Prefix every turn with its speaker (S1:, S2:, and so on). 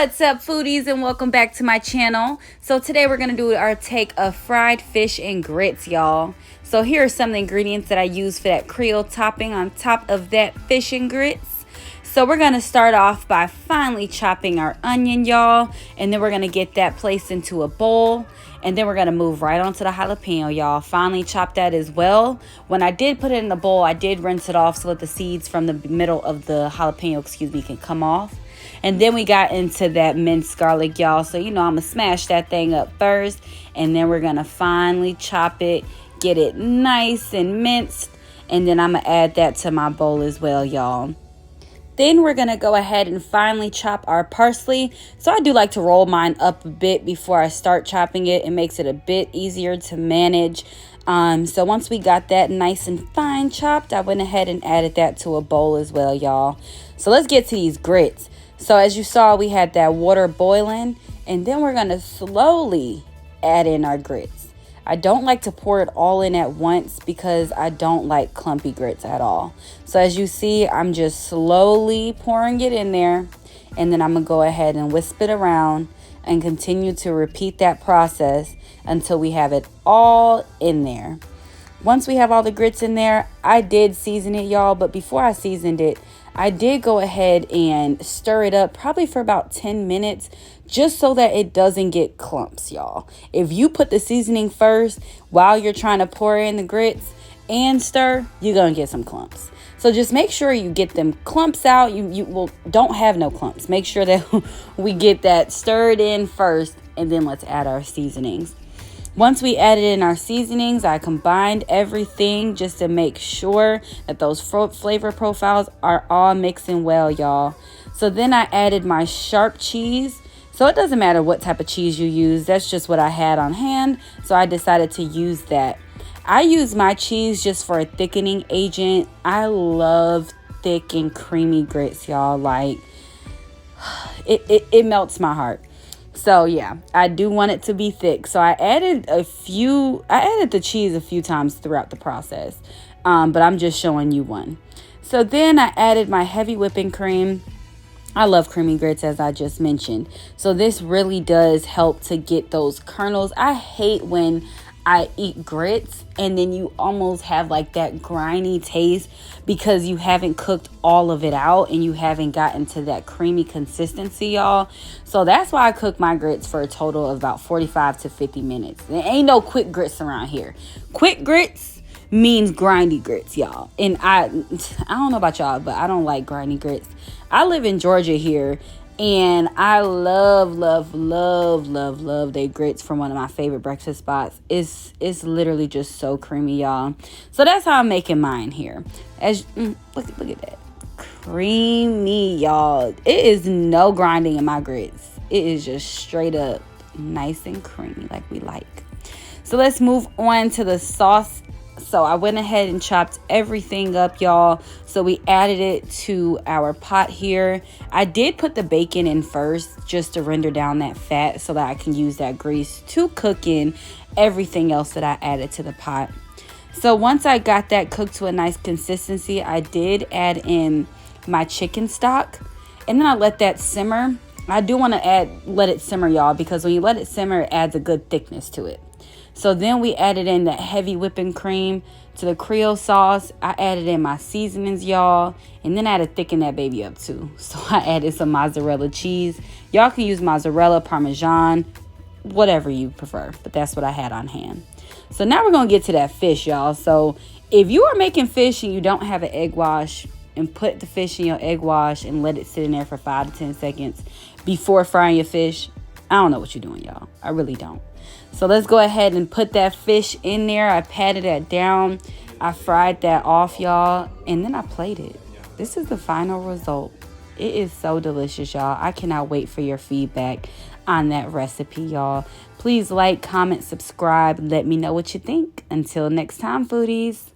S1: What's up, foodies, and welcome back to my channel. So today we're going to do our take of fried fish and grits, y'all. So here are some of the ingredients that I use for that Creole topping on top of that fish and grits. So we're going to start off by finely chopping our onion, y'all, and then we're going to get that placed into a bowl. And then we're going to move right on to the jalapeno, y'all. Finely chop that as well. When I did put it in the bowl, I did rinse it off so that the seeds from the middle of the jalapeno, can come off. And then we got into that minced garlic, y'all. So, I'm going to smash that thing up first. And then we're going to finely chop it, get it nice and minced. And then I'm going to add that to my bowl as well, y'all. Then we're going to go ahead and finely chop our parsley. So I do like to roll mine up a bit before I start chopping it. It makes it a bit easier to manage. So once we got that nice and fine chopped, I went ahead and added that to a bowl as well, y'all. So let's get to these grits. So as you saw, we had that water boiling, and then we're going to slowly add in our grits. I don't like to pour it all in at once because I don't like clumpy grits at all. So as you see, I'm just slowly pouring it in there, and then I'm going to go ahead and whisk it around and continue to repeat that process until we have it all in there. Once we have all the grits in there, I did season it, y'all, but before I seasoned it, I did go ahead and stir it up probably for about 10 minutes just so that it doesn't get clumps, y'all. If you put the seasoning first while you're trying to pour in the grits and stir, you're going to get some clumps. So just make sure you get them clumps out. You don't have no clumps. Make sure that we get that stirred in first, and then let's add our seasonings. Once we added in our seasonings, I combined everything just to make sure that those flavor profiles are all mixing well, y'all. So then I added my sharp cheese. So it doesn't matter what type of cheese you use. That's just what I had on hand. So I decided to use that. I use my cheese just for a thickening agent. I love thick and creamy grits, y'all. Like, it melts my heart. So yeah, I do want it to be thick. So I added the cheese a few times throughout the process. But I'm just showing you one. So then I added my heavy whipping cream. I love creamy grits, as I just mentioned. So this really does help to get those kernels. I hate when I eat grits and then you almost have like that grindy taste because you haven't cooked all of it out and you haven't gotten to that creamy consistency, y'all. So that's why I cook my grits for a total of about 45 to 50 minutes. There ain't no quick grits around here. Quick grits means grindy grits, y'all. And I don't know about y'all, but I don't like grindy grits. I live in Georgia here, and I love they grits from one of my favorite breakfast spots. It's literally just so creamy, y'all. So that's how I'm making mine here. Look at that. Creamy, y'all. It is no grinding in my grits. It is just straight up nice and creamy like we like. So let's move on to the sauce. So I went ahead and chopped everything up, y'all. So we added it to our pot here. I did put the bacon in first just to render down that fat so that I can use that grease to cook in everything else that I added to the pot. So once I got that cooked to a nice consistency, I did add in my chicken stock, and then I let that simmer. I do want to let it simmer, y'all, because when you let it simmer, it adds a good thickness to it. So then we added in that heavy whipping cream to the Creole sauce. I added in my seasonings, y'all. And then I had to thicken that baby up too. So I added some mozzarella cheese. Y'all can use mozzarella, Parmesan, whatever you prefer. But that's what I had on hand. So now we're going to get to that fish, y'all. So if you are making fish and you don't have an egg wash, and put the fish in your egg wash and let it sit in there for 5 to 10 seconds before frying your fish, I don't know what you're doing, y'all. I really don't. So let's go ahead and put that fish in there. I patted that down. I fried that off, y'all. And then I plated it. This is the final result. It is so delicious, y'all. I cannot wait for your feedback on that recipe, y'all. Please like, comment, subscribe. Let me know what you think. Until next time, foodies.